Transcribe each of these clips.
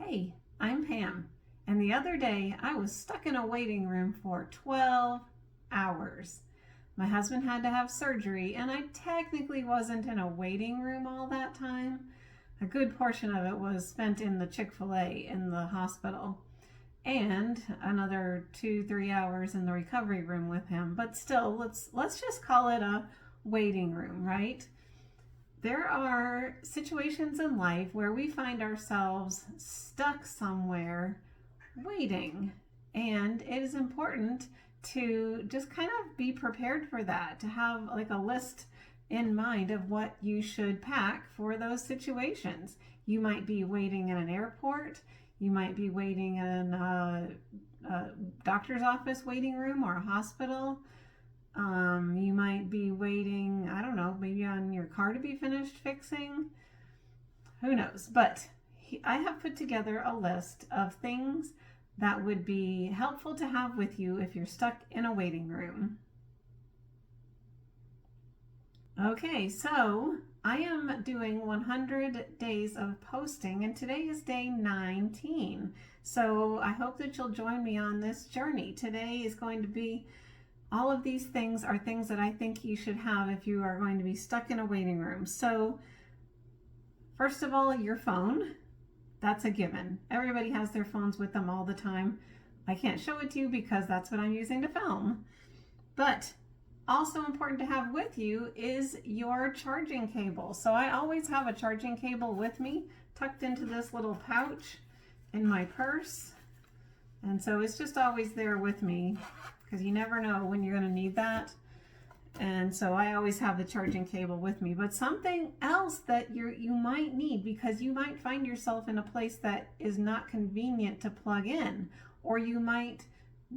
Hey, I'm Pam, and the other day I was stuck in a waiting room for 12 hours. My husband had to have surgery, and I technically wasn't in a waiting room all that time. A good portion of it was spent in the Chick-fil-A in the hospital, and another 2-3 hours in the recovery room with him. But still, let's just call it a waiting room, right? There are situations in life where we find ourselves stuck somewhere waiting, and it is important to just kind of be prepared for that, to have like a list in mind of what you should pack for those situations. You might be waiting in an airport, you might be waiting in a doctor's office waiting room or a hospital. You might be waiting, I don't know, maybe on your car to be finished fixing. Who knows? But I have put together a list of things that would be helpful to have with you if you're stuck in a waiting room. Okay, so I am doing 100 days of posting, and today is day 19. So I hope that you'll join me on this journey. Today is going to be all of these things are things that I think you should have if you are going to be stuck in a waiting room. So, first of all, your phone. That's a given. Everybody has their phones with them all the time. I can't show it to you because that's what I'm using to film. But also important to have with you is your charging cable. So I always have a charging cable with me, tucked into this little pouch in my purse. And so it's just always there with me, because you never know when you're going to need that. And so I always have the charging cable with me. But something else that you might need, because you might find yourself in a place that is not convenient to plug in, or you might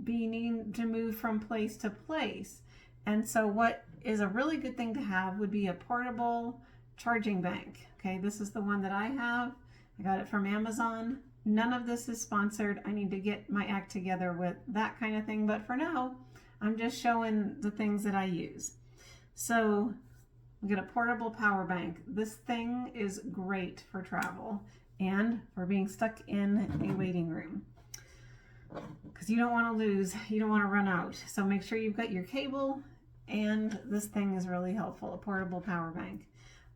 be needing to move from place to place. And so what is a really good thing to have would be a portable charging bank. Okay, this is the one that I have. I got it from Amazon. None of this is sponsored. I need to get my act together with that kind of thing. But for now, I'm just showing the things that I use. So we get a portable power bank. This thing is great for travel and for being stuck in a waiting room, because you don't want to lose, you don't want to run out. So make sure you've got your cable, and this thing is really helpful, a portable power bank.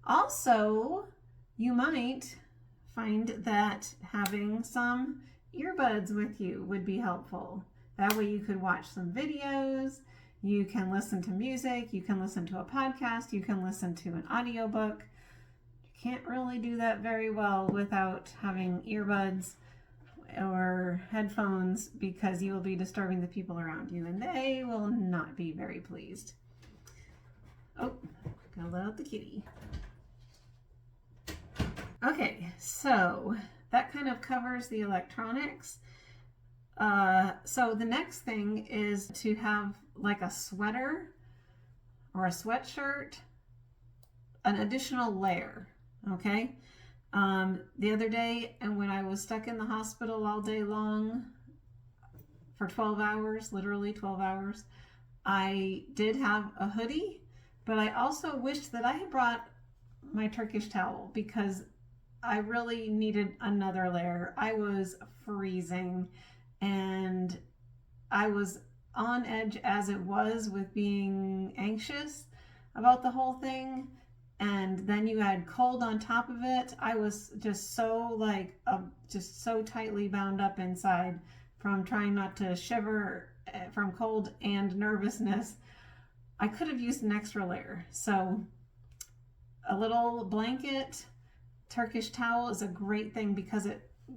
Also, you might find that having some earbuds with you would be helpful. That way you could watch some videos, you can listen to music, you can listen to a podcast, you can listen to an audiobook. You can't really do that very well without having earbuds or headphones, because you will be disturbing the people around you and they will not be very pleased. Oh, gotta let out the kitty. Okay, so that kind of covers the electronics. So the next thing is to have like a sweater or a sweatshirt, an additional layer, okay? The other day, and when I was stuck in the hospital all day long for 12 hours, literally 12 hours, I did have a hoodie, but I also wished that I had brought my Turkish towel, because I really needed another layer. I was freezing, and I was on edge as it was with being anxious about the whole thing. And then you add cold on top of it. I was just so just so tightly bound up inside from trying not to shiver from cold and nervousness. I could have used an extra layer. So a little blanket, Turkish towel is a great thing, because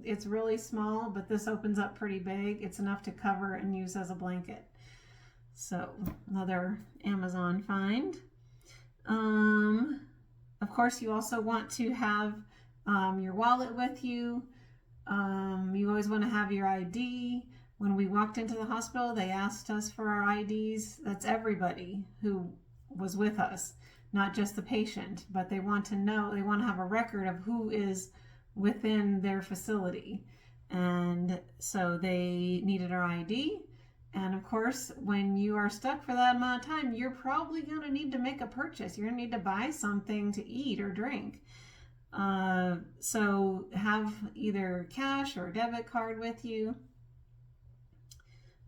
it's really small, but this opens up pretty big. It's enough to cover and use as a blanket. So another Amazon find. Of course, you also want to have your wallet with you. You always want to have your ID. When we walked into the hospital, they asked us for our IDs. That's everybody who was with us, not just the patient, but they want to know, they want to have a record of who is within their facility. And so they needed our ID. And of course, when you are stuck for that amount of time, you're probably going to need to make a purchase. You're going to need to buy something to eat or drink. So have either cash or a debit card with you.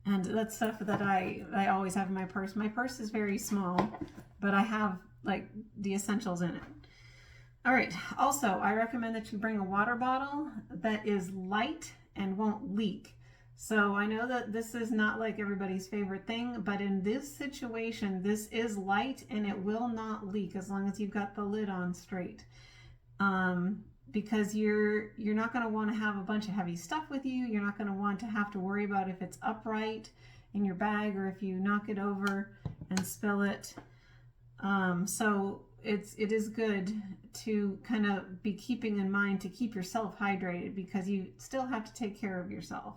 And that's stuff that I always have in my purse. My purse is very small, but I have like the essentials in it. All right. Also, I recommend that you bring a water bottle that is light and won't leak. So I know that this is not like everybody's favorite thing, but in this situation, this is light and it will not leak as long as you've got the lid on straight. Because you're not going to want to have a bunch of heavy stuff with you. You're not going to want to have to worry about if it's upright in your bag or if you knock it over and spill it. So it is good to kind of be keeping in mind to keep yourself hydrated because you still have to take care of yourself.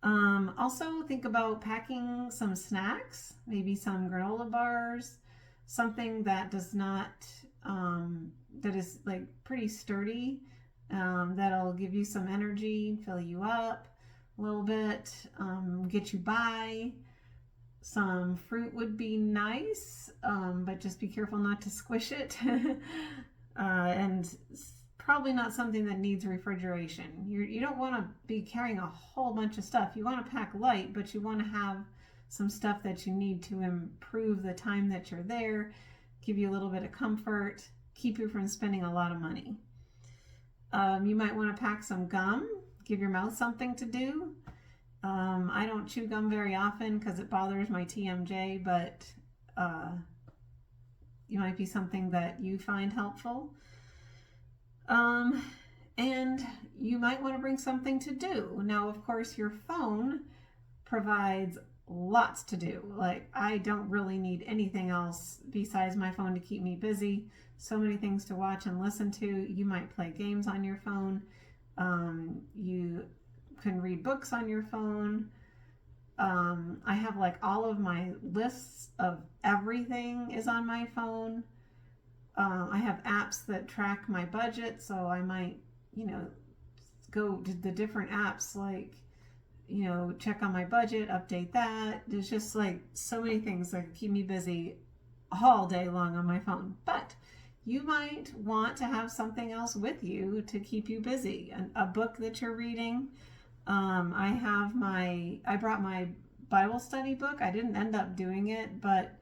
Also think about packing some snacks, maybe some granola bars, something that does not that is like pretty sturdy, that'll give you some energy, fill you up a little bit, get you by. Some fruit would be nice, but just be careful not to squish it. And probably not something that needs refrigeration. You don't want to be carrying a whole bunch of stuff. You want to pack light, but you want to have some stuff that you need to improve the time that you're there, give you a little bit of comfort, keep you from spending a lot of money. You might want to pack some gum, give your mouth something to do. I don't chew gum very often because it bothers my TMJ, but it might be something that you find helpful. And you might want to bring something to do. Now, of course, your phone provides lots to do. Like, I don't really need anything else besides my phone to keep me busy. So many things to watch and listen to. You might play games on your phone. You can read books on your phone. I have like all of my lists of everything is on my phone. I have apps that track my budget, so I might, go to the different apps, like, check on my budget, update that. There's just like so many things that keep me busy all day long on my phone. But you might want to have something else with you to keep you busy. A book that you're reading. I brought my Bible study book. I didn't end up doing it, but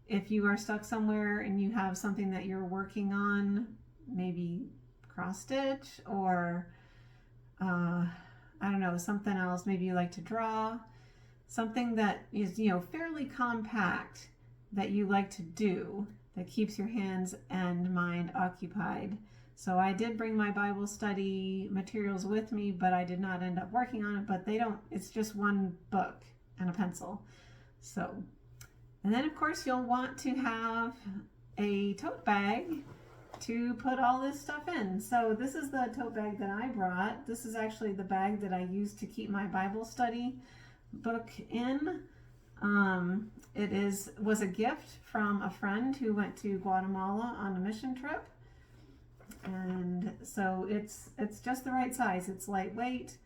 if you are stuck somewhere and you have something that you're working on, maybe cross stitch or I don't know, something else, maybe you like to draw, something that is, fairly compact that you like to do that keeps your hands and mind occupied. So I did bring my Bible study materials with me, but I did not end up working on it, but it's just one book and a pencil. So, and then of course you'll want to have a tote bag to put all this stuff in. So this is the tote bag that I brought. This is actually the bag that I used to keep my Bible study book in. It was a gift from a friend who went to Guatemala on a mission trip. And so it's just the right size. It's lightweight.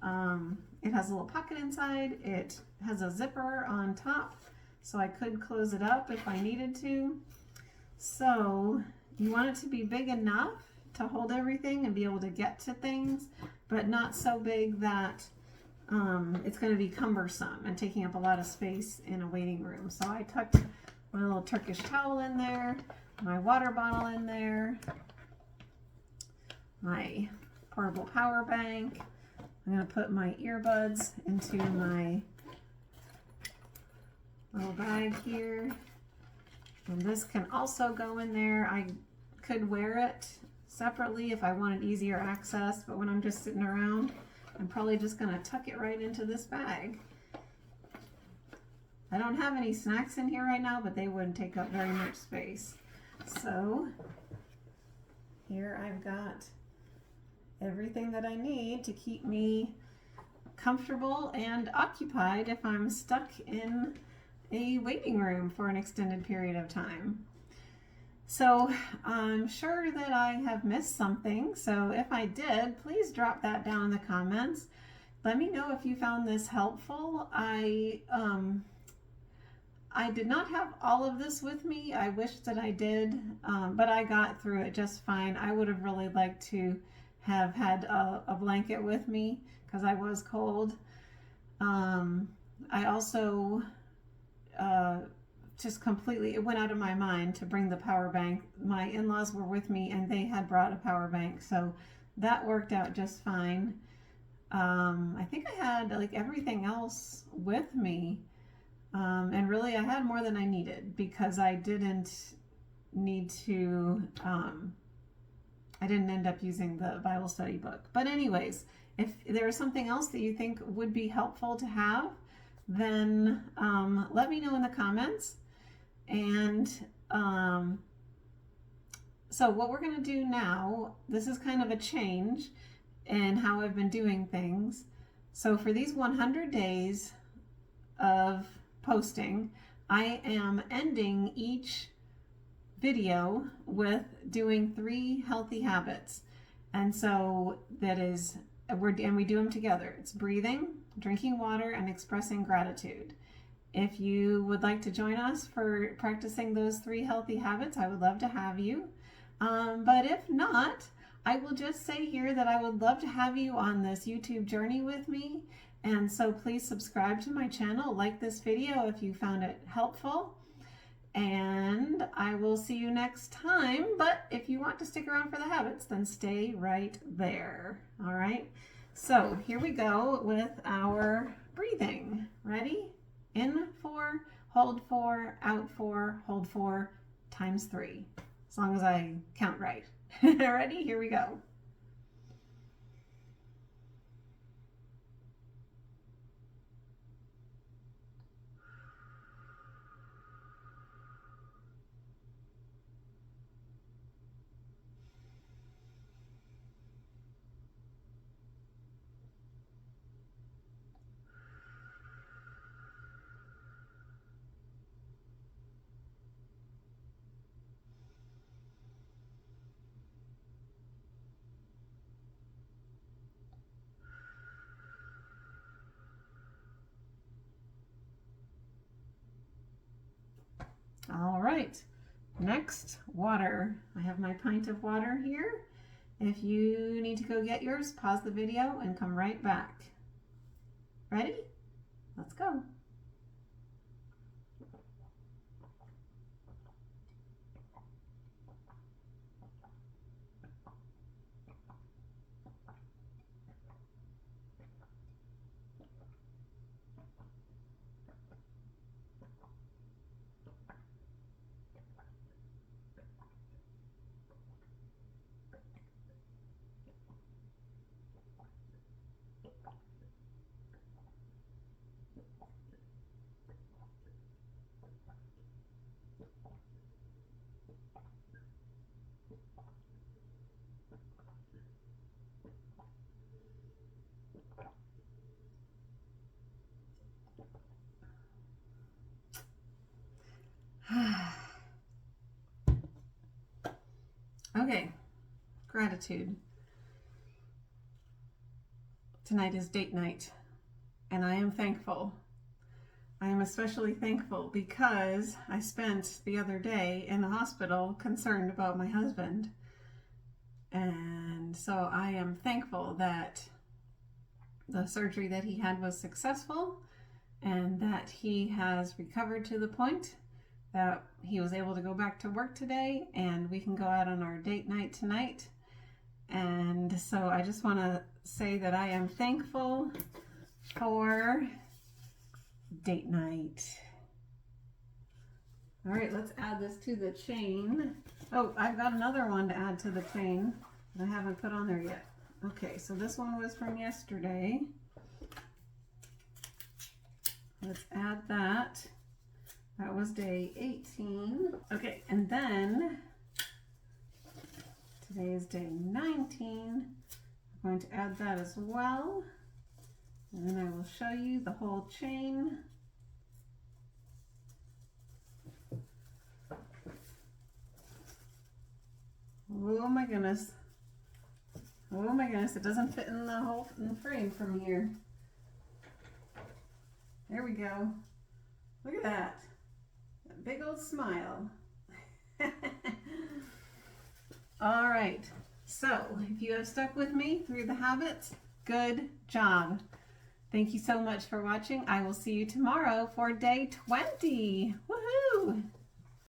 It has a little pocket inside. It has a zipper on top, so I could close it up if I needed to. So you want it to be big enough to hold everything and be able to get to things, but not so big that it's going to be cumbersome and taking up a lot of space in a waiting room. So I tucked my little Turkish towel in there, my water bottle in there, my portable power bank. I'm going to put my earbuds into my little bag here. And this can also go in there. I could wear it separately if I wanted easier access, but when I'm just sitting around, I'm probably just going to tuck it right into this bag. I don't have any snacks in here right now, but they wouldn't take up very much space. So here I've got everything that I need to keep me comfortable and occupied if I'm stuck in a waiting room for an extended period of time. So I'm sure that I have missed something. So if I did, please drop that down in the comments. Let me know if you found this helpful. I did not have all of this with me. I wish that I did, but I got through it just fine. I would have really liked to have had a blanket with me because I was cold. I also just completely, it went out of my mind to bring the power bank. My in-laws were with me and they had brought a power bank, so that worked out just fine. I think I had like everything else with me. And really I had more than I needed because I didn't need to, I didn't end up using the Bible study book. But anyways, if there is something else that you think would be helpful to have, then let me know in the comments. And so what we're going to do now, this is kind of a change in how I've been doing things. So for these 100 days of posting, I am ending each video with doing 3 healthy habits. And so that is, and we do them together. It's breathing, drinking water, and expressing gratitude. If you would like to join us for practicing those 3 healthy habits, I would love to have you. But if not, I will just say here that I would love to have you on this YouTube journey with me. And so please subscribe to my channel, like this video if you found it helpful. And I will see you next time. But if you want to stick around for the habits, then stay right there. All right. So here we go with our breathing. Ready? In 4, hold 4, out 4, hold 4, times 3. As long as I count right. Ready? Here we go. All right, next, water. I have my pint of water here. If you need to go get yours, pause the video and come right back. Ready? Let's go. Okay, gratitude. Tonight is date night, and I am thankful. I am especially thankful because I spent the other day in the hospital concerned about my husband. And so I am thankful that the surgery that he had was successful and that he has recovered to the point that he was able to go back to work today and we can go out on our date night tonight. And so I just want to say that I am thankful for date night. All right, let's add this to the chain. Oh, I've got another one to add to the chain that I haven't put on there yet. Okay, so this one was from yesterday. Let's add that. That was day 18. Okay, and then today is day 19. I'm going to add that as well. And then I will show you the whole chain. Oh my goodness. Oh my goodness, it doesn't fit in the frame from here. There we go. Look at that. big old smile. All right. So if you have stuck with me through the habits, good job. Thank you so much for watching. I will see you tomorrow for day 20. Woohoo!